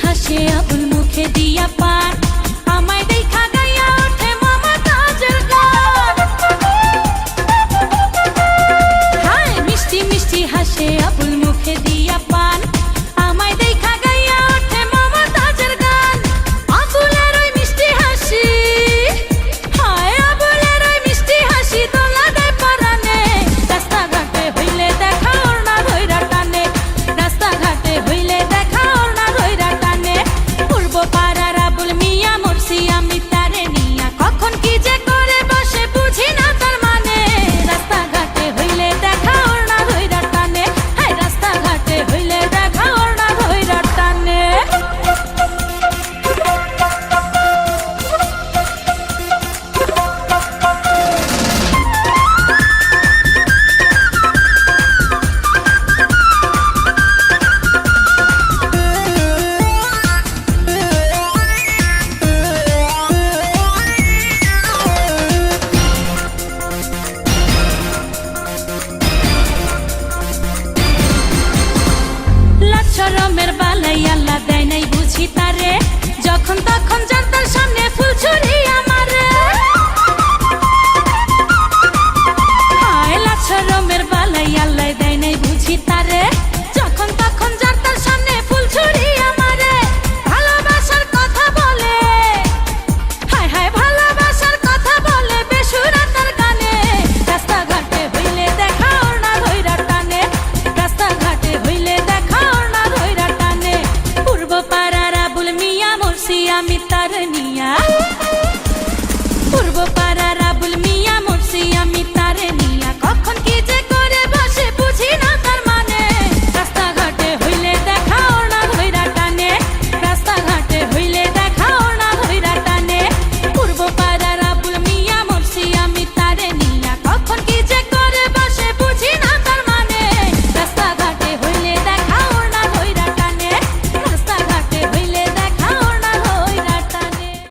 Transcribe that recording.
হাসে আবুল মুখে দিয়া পান আমায় দেখা গাইয়া ওঠে মমতাজের গান। হায় মিষ্টি মিষ্টি হাসে আবুল মুখে দিয়া পান আমায় দেখা গাইয়া ওঠে মমতাজের গান। আবুলের ওই মিষ্টি হাসি, হায় আবুলের ওই মিষ্টি হাসি দোলা দেয় পরানে। রাস্তাঘাটে হইলে দেখা ওর না ধইরা টানে, রাস্তাঘাটে হইলে দেখা ওর না ধইরা টানে। পূর্ব পাড়ার আবুল মিয়া মরছি আমি তারে নিয়া, কখন কি যে করে বসে বুঝি না তার মানে। রাস্তাঘাটে হইলে দেখা ওর না ধইরা টানে, হায় রাস্তাঘাটে হইলে দেখা ওর না ধইরা টানে। শরমের বালাই আল্লাহ দেয় নাই বুঝি তারে, যখন তখন